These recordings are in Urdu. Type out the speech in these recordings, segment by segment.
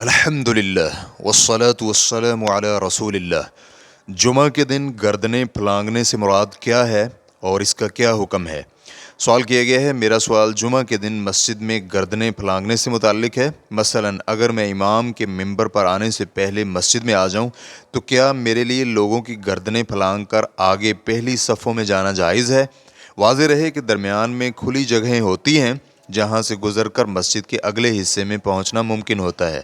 الحمدللہ والصلاة والسلام علی رسول اللہ۔ جمعہ کے دن گردنیں پھلانگنے سے مراد کیا ہے اور اس کا کیا حکم ہے؟ سوال کیا گیا ہے۔ میرا سوال جمعہ کے دن مسجد میں گردنیں پھلانگنے سے متعلق ہے۔ مثلا اگر میں امام کے ممبر پر آنے سے پہلے مسجد میں آ جاؤں تو کیا میرے لیے لوگوں کی گردنیں پھلانگ کر آگے پہلی صفوں میں جانا جائز ہے؟ واضح رہے کہ درمیان میں کھلی جگہیں ہوتی ہیں جہاں سے گزر کر مسجد کے اگلے حصے میں پہنچنا ممکن ہوتا ہے۔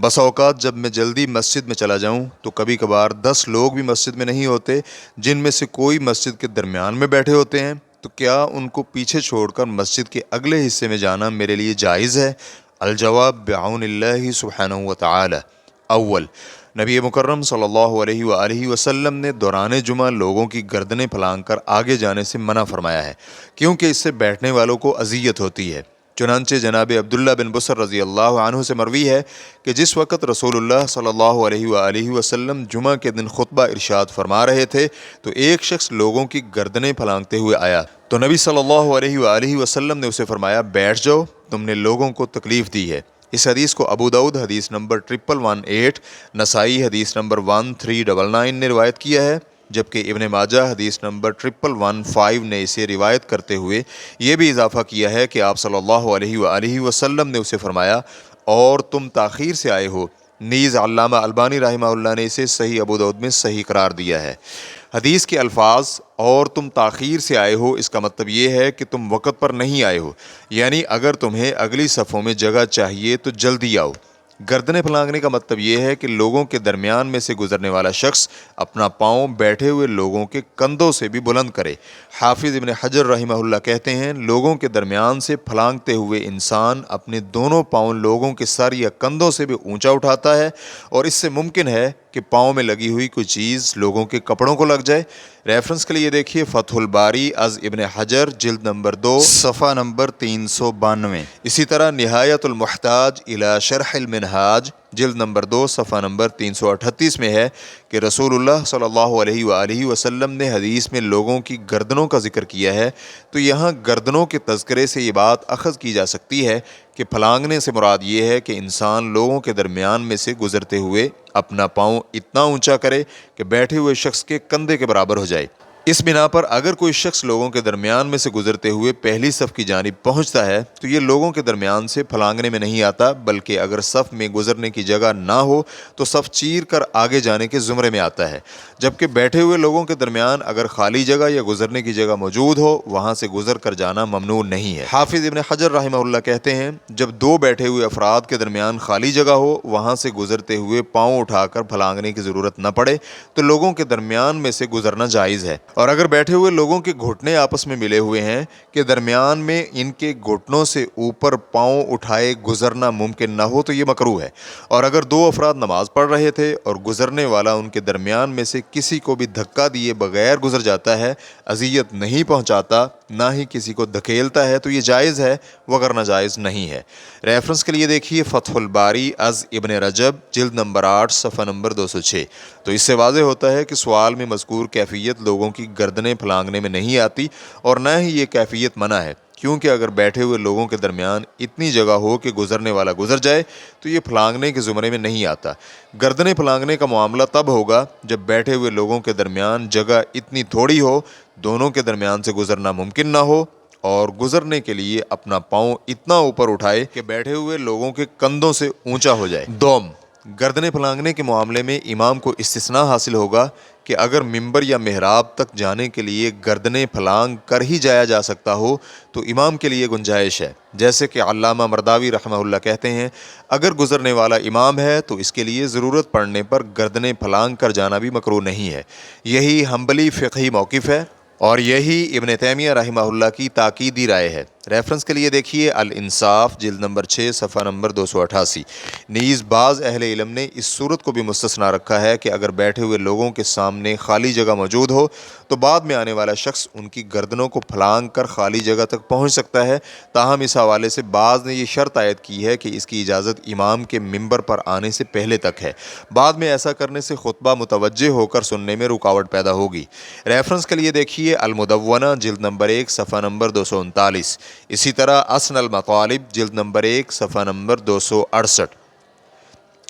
بس اوقات جب میں جلدی مسجد میں چلا جاؤں تو کبھی کبھار 10 لوگ بھی مسجد میں نہیں ہوتے، جن میں سے کوئی مسجد کے درمیان میں بیٹھے ہوتے ہیں، تو کیا ان کو پیچھے چھوڑ کر مسجد کے اگلے حصے میں جانا میرے لیے جائز ہے؟ الجواب بعون اللہ سبحانہ وتعالی۔ اول، نبی مکرم صلی اللہ علیہ وآلہ وسلم نے دوران جمعہ لوگوں کی گردنیں پھلانگ کر آگے جانے سے منع فرمایا ہے، کیونکہ اس سے بیٹھنے والوں کو اذیت ہوتی ہے۔ چنانچہ جناب عبداللہ بن بصر رضی اللہ عنہ سے مروی ہے کہ جس وقت رسول اللہ صلی اللہ علیہ وآلہ وسلم جمعہ کے دن خطبہ ارشاد فرما رہے تھے تو ایک شخص لوگوں کی گردنیں پھلانگتے ہوئے آیا تو نبی صلی اللہ علیہ وآلہ وسلم نے اسے فرمایا، بیٹھ جاؤ، تم نے لوگوں کو تکلیف دی ہے۔ اس حدیث کو ابو داؤد حدیث نمبر 1118، نسائی حدیث نمبر 1399 نے روایت کیا ہے، جبکہ ابن ماجہ حدیث نمبر 1115 نے اسے روایت کرتے ہوئے یہ بھی اضافہ کیا ہے کہ آپ صلی اللہ علیہ وآلہ وسلم نے اسے فرمایا، اور تم تاخیر سے آئے ہو۔ نیز علامہ البانی رحمہ اللہ نے اسے صحیح ابو داؤد میں صحیح قرار دیا ہے۔ حدیث کے الفاظ اور تم تاخیر سے آئے ہو، اس کا مطلب یہ ہے کہ تم وقت پر نہیں آئے ہو، یعنی اگر تمہیں اگلی صفوں میں جگہ چاہیے تو جلدی آؤ۔ گردنیں پھلانگنے کا مطلب یہ ہے کہ لوگوں کے درمیان میں سے گزرنے والا شخص اپنا پاؤں بیٹھے ہوئے لوگوں کے کندھوں سے بھی بلند کرے۔ حافظ ابن حجر رحمہ اللہ کہتے ہیں، لوگوں کے درمیان سے پھلانگتے ہوئے انسان اپنے دونوں پاؤں لوگوں کے سر یا کندھوں سے بھی اونچا اٹھاتا ہے، اور اس سے ممکن ہے کہ پاؤں میں لگی ہوئی کوئی چیز لوگوں کے کپڑوں کو لگ جائے۔ ریفرنس کے لیے دیکھیے فتح الباری از ابن حجر جلد نمبر 2 صفحہ نمبر 392۔ اسی طرح نہایت المحتاج الی شرح المنہاج جلد نمبر 2 صفحہ نمبر 338 میں ہے کہ رسول اللہ صلی اللہ علیہ وآلہ وسلم نے حدیث میں لوگوں کی گردنوں کا ذکر کیا ہے، تو یہاں گردنوں کے تذکرے سے یہ بات اخذ کی جا سکتی ہے کہ پھلانگنے سے مراد یہ ہے کہ انسان لوگوں کے درمیان میں سے گزرتے ہوئے اپنا پاؤں اتنا اونچا کرے کہ بیٹھے ہوئے شخص کے کندھے کے برابر ہو جائے۔ اس بنا پر اگر کوئی شخص لوگوں کے درمیان میں سے گزرتے ہوئے پہلی صف کی جانب پہنچتا ہے تو یہ لوگوں کے درمیان سے پھلانگنے میں نہیں آتا، بلکہ اگر صف میں گزرنے کی جگہ نہ ہو تو صف چیر کر آگے جانے کے زمرے میں آتا ہے، جبکہ بیٹھے ہوئے لوگوں کے درمیان اگر خالی جگہ یا گزرنے کی جگہ موجود ہو وہاں سے گزر کر جانا ممنوع نہیں ہے۔ حافظ ابن حجر رحمہ اللہ کہتے ہیں، جب دو بیٹھے ہوئے افراد کے درمیان خالی جگہ ہو وہاں سے گزرتے ہوئے پاؤں اٹھا کر پھلانگنے کی ضرورت نہ پڑے تو لوگوں کے درمیان میں سے گزرنا جائز ہے، اور اگر بیٹھے ہوئے لوگوں کے گھٹنے آپس میں ملے ہوئے ہیں کہ درمیان میں ان کے گھٹنوں سے اوپر پاؤں اٹھائے گزرنا ممکن نہ ہو تو یہ مکروہ ہے، اور اگر دو افراد نماز پڑھ رہے تھے اور گزرنے والا ان کے درمیان میں سے کسی کو بھی دھکا دیے بغیر گزر جاتا ہے، اذیت نہیں پہنچاتا، نہ ہی کسی کو دھکیلتا ہے، تو یہ جائز ہے، وگرنہ جائز نہیں ہے۔ ریفرنس کے لیے دیکھیے فتح الباری از ابن رجب جلد نمبر 8 صفحہ نمبر 206۔ تو اس سے واضح ہوتا ہے کہ سوال میں مذکور کیفیت لوگوں کی گردنیں پھلانگنے میں نہیں آتی، اور نہ ہی یہ کیفیت منع ہے، کیونکہ اگر بیٹھے ہوئے لوگوں کے درمیان اتنی جگہ ہو کہ گزرنے والا گزر جائے تو یہ پھلانگنے کے زمرے میں نہیں آتا۔ گردنیں پھلانگنے کا معاملہ تب ہوگا جب بیٹھے ہوئے لوگوں کے درمیان جگہ اتنی تھوڑی ہو، دونوں کے درمیان سے گزرنا ممکن نہ ہو، اور گزرنے کے لیے اپنا پاؤں اتنا اوپر اٹھائے کہ بیٹھے ہوئے لوگوں کے کندھوں سے اونچا ہو جائے۔ دوم، گردنیں پھلانگنے کے معاملے میں امام کو استثناء حاصل ہوگا کہ اگر ممبر یا محراب تک جانے کے لیے گردنیں پھلانگ کر ہی جایا جا سکتا ہو تو امام کے لیے گنجائش ہے، جیسے کہ علامہ مرداوی رحمہ اللہ کہتے ہیں، اگر گزرنے والا امام ہے تو اس کے لیے ضرورت پڑنے پر گردنیں پھلانگ کر جانا بھی مکروہ نہیں ہے۔ یہی حنبلی فقہی موقف ہے، اور یہی ابن تیمیہ رحمہ اللہ کی تاکیدی رائے ہے۔ ریفرنس کے لیے دیکھیے الانصاف جلد نمبر 6 صفحہ نمبر 288۔ نیز بعض اہل علم نے اس صورت کو بھی مستثنا رکھا ہے کہ اگر بیٹھے ہوئے لوگوں کے سامنے خالی جگہ موجود ہو تو بعد میں آنے والا شخص ان کی گردنوں کو پھلانگ کر خالی جگہ تک پہنچ سکتا ہے، تاہم اس حوالے سے بعض نے یہ شرط عائد کی ہے کہ اس کی اجازت امام کے ممبر پر آنے سے پہلے تک ہے، بعد میں ایسا کرنے سے خطبہ متوجہ ہو کر سننے میں رکاوٹ پیدا ہوگی۔ ریفرنس کے لیے دیکھیے المدونہ جلد نمبر 1 صفحہ نمبر 239۔ اسی طرح اسن المطالب جلد نمبر 1 صفحہ نمبر 268۔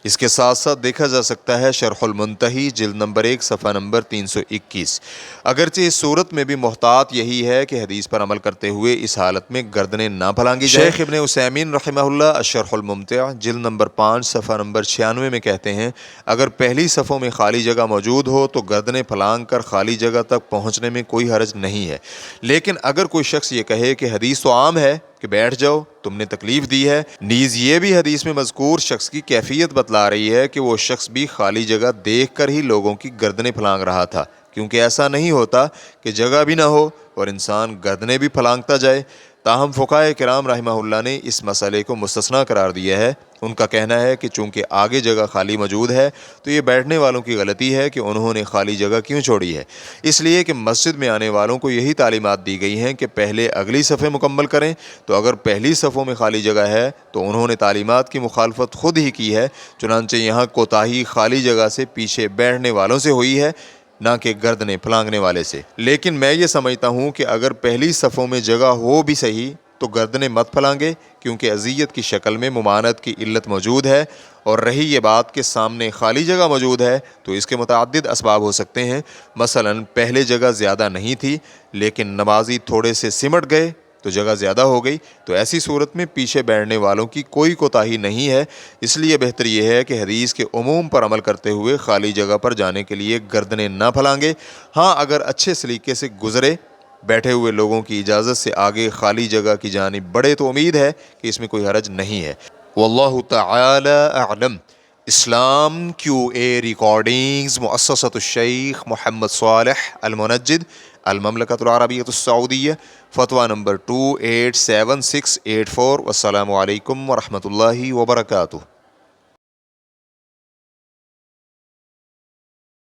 اس کے ساتھ ساتھ دیکھا جا سکتا ہے شرح المنتہی جلد نمبر 1 صفحہ نمبر 321۔ اگرچہ اس صورت میں بھی محتاط یہی ہے کہ حدیث پر عمل کرتے ہوئے اس حالت میں گردنیں نہ پھلانگی جائیں۔ شیخ ابن عثیمین رحمہ اللہ الشرح الممتع جلد نمبر 5 صفحہ نمبر 96 میں کہتے ہیں اگر پہلی صفوں میں خالی جگہ موجود ہو تو گردنیں پھلانگ کر خالی جگہ تک پہنچنے میں کوئی حرج نہیں ہے، لیکن اگر کوئی شخص یہ کہے کہ حدیث تو عام ہے کہ بیٹھ جاؤ، تم نے تکلیف دی ہے، نیز یہ بھی حدیث میں مذکور شخص کی کیفیت بتلا رہی ہے کہ وہ شخص بھی خالی جگہ دیکھ کر ہی لوگوں کی گردنیں پھلانگ رہا تھا، کیونکہ ایسا نہیں ہوتا کہ جگہ بھی نہ ہو اور انسان گردنیں بھی پھلانگتا جائے۔ تاہم فقہائے کرام رحمہ اللہ نے اس مسئلے کو مستثنیٰ قرار دیا ہے۔ ان کا کہنا ہے کہ چونکہ آگے جگہ خالی موجود ہے تو یہ بیٹھنے والوں کی غلطی ہے کہ انہوں نے خالی جگہ کیوں چھوڑی ہے، اس لیے کہ مسجد میں آنے والوں کو یہی تعلیمات دی گئی ہیں کہ پہلے اگلی صفیں مکمل کریں، تو اگر پہلی صفوں میں خالی جگہ ہے تو انہوں نے تعلیمات کی مخالفت خود ہی کی ہے، چنانچہ یہاں کوتاہی خالی جگہ سے پیچھے بیٹھنے والوں سے ہوئی ہے، نہ کہ گردنیں پھلانگنے والے سے۔ لیکن میں یہ سمجھتا ہوں کہ اگر پہلی صفوں میں جگہ ہو بھی صحیح تو گردنیں مت پھلانگے، کیونکہ اذیت کی شکل میں ممانعت کی علت موجود ہے، اور رہی یہ بات کہ سامنے خالی جگہ موجود ہے تو اس کے متعدد اسباب ہو سکتے ہیں۔ مثلا پہلے جگہ زیادہ نہیں تھی لیکن نمازی تھوڑے سے سمٹ گئے تو جگہ زیادہ ہو گئی، تو ایسی صورت میں پیچھے بیٹھنے والوں کی کوئی کوتاہی نہیں ہے۔ اس لیے بہتر یہ ہے کہ حدیث کے عموم پر عمل کرتے ہوئے خالی جگہ پر جانے کے لیے گردنیں نہ پھلانگے۔ ہاں اگر اچھے سلیقے سے گزرے، بیٹھے ہوئے لوگوں کی اجازت سے آگے خالی جگہ کی جانب بڑھے تو امید ہے کہ اس میں کوئی حرج نہیں ہے۔ واللہ تعالی اعلم۔ اسلام کیو اے ریکارڈنگز، مؤسسۃ الشیخ محمد صالح المنجد، المملکۃ العربیۃ السعودیہ، فتویٰ نمبر 287684۔ والسلام علیکم ورحمۃ اللہ وبرکاتہ۔